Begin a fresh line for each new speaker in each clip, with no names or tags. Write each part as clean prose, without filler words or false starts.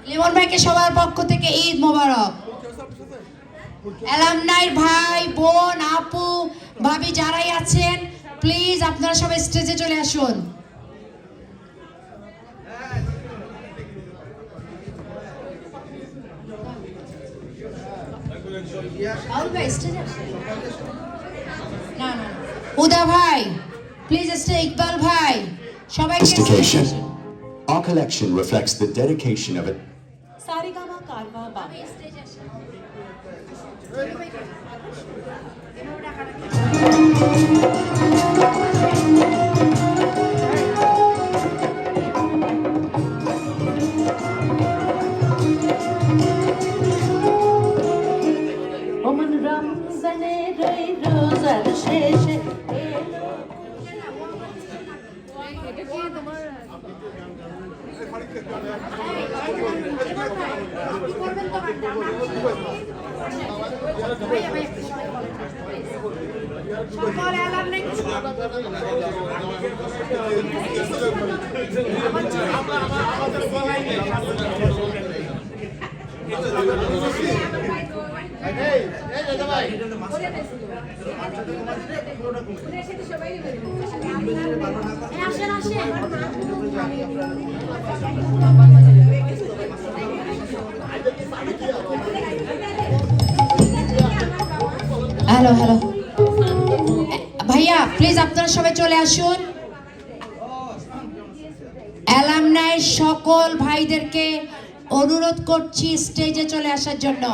লিমন ভাইকে সবার পক্ষ থেকে ঈদ মোবারক। অ্যালামনাইর ভাই বোন আপু ভাবি যারাই আছেন প্লিজ আপনারা সবাই স্টেজে চলে আসুন। উদা ভাই প্লিজ স্টে, ইকবাল ভাই সবাইকে।
Our collection reflects the dedication of it.
Sarigama Karwa Ba. Oman Ramzane Rai Rozar Sheshe
hello hello ভাইয়া প্লিজ আপনারা সবাই চলে আসুন। অ্যালামনাই সকল ভাইদেরকে অনুরোধ করছি স্টেজে চলে আসার জন্য।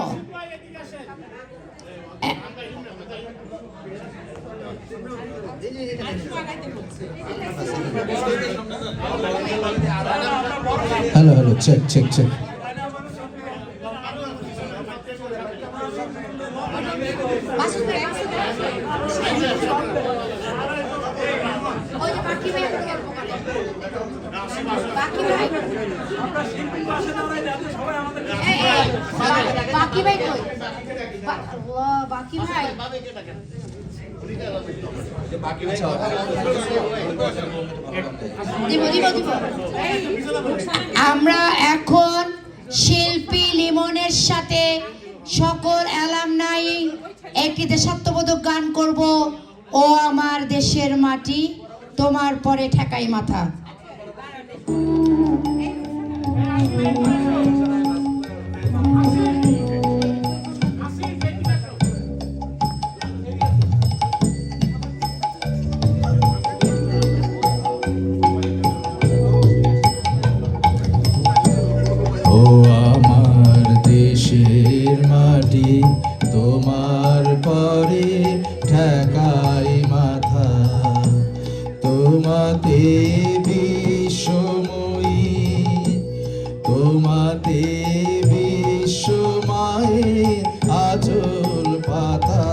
Hello hello check check check.
বাকি ভাই কই? বাকি ভাই আমরা এখন শিল্পী লিমনের সাথে সকল অ্যালামনাই একটি দেশাত্মবোধক গান করব। ও আমার দেশের মাটি তোমার পরে ঠেকাই মাথা।
ও আমার দেশের মাটি তোমার পরে ঠেকাই মাথা, তোমাতে বিশ্বময়ী, তোমাতে বিশ্বমায়ের আঁচল পাতা।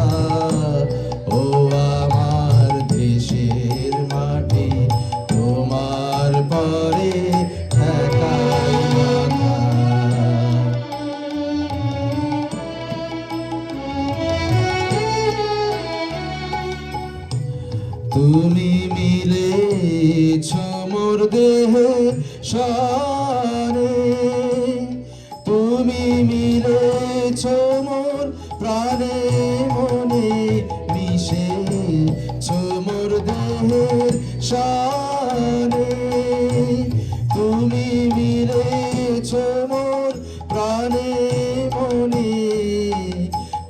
ও আমার দেশের মাটি তোমার পরে ঠেকাই মাথা। তুমি মিলেছ মোর দেহে সারে, তুমি মিলেছ মোর প্রাণে মনে মিশেছ মোর দেহের সারে, তুমি মিলেছ মোর প্রাণে মনে।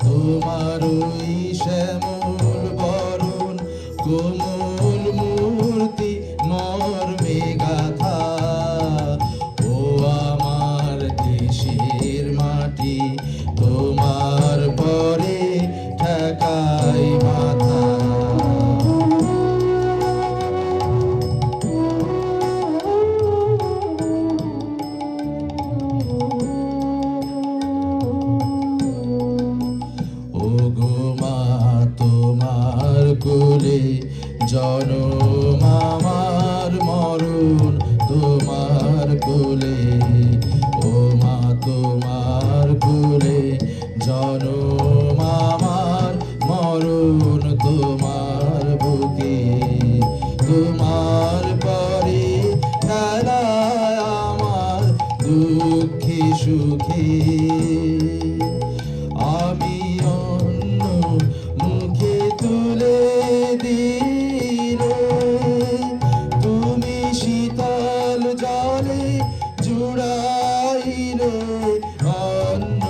তোমার ওই শ্যামল বরণ কোমল মূর্তি মর্মে গাথা। ও আমার দেশের মাটি তোমার পরে ঠেকাই মাথা। ও গো মা তোমার কোলে জনম আমার মরণ তোমার কোলে। ও মা তোমার কোলে জনম আমার মরণ তোমার বুকে। তোমার পরে খেলা আমার দুঃখী রেখে আমি অন্য মুখে তুলে দিলে তুমি শীতল জলে জুড়াইলে অন্য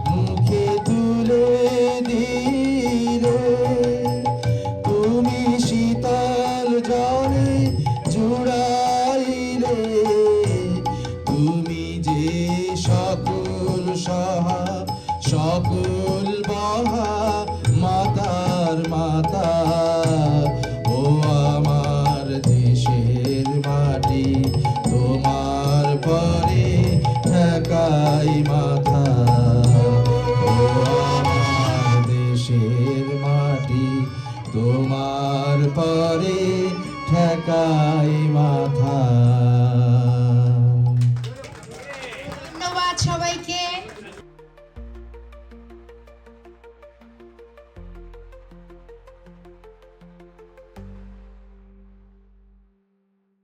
মুখে তুলে দিলে তুমি শীতল জলে জুড়াইলে তুমি যে সকল সহা সকল বহা মাতার মাতা ও আমার দেশের মাটি তোমার পরে ঠেকাই মাথা ও আমার দেশের মাটি তোমার পরে ঠেকাই মাথা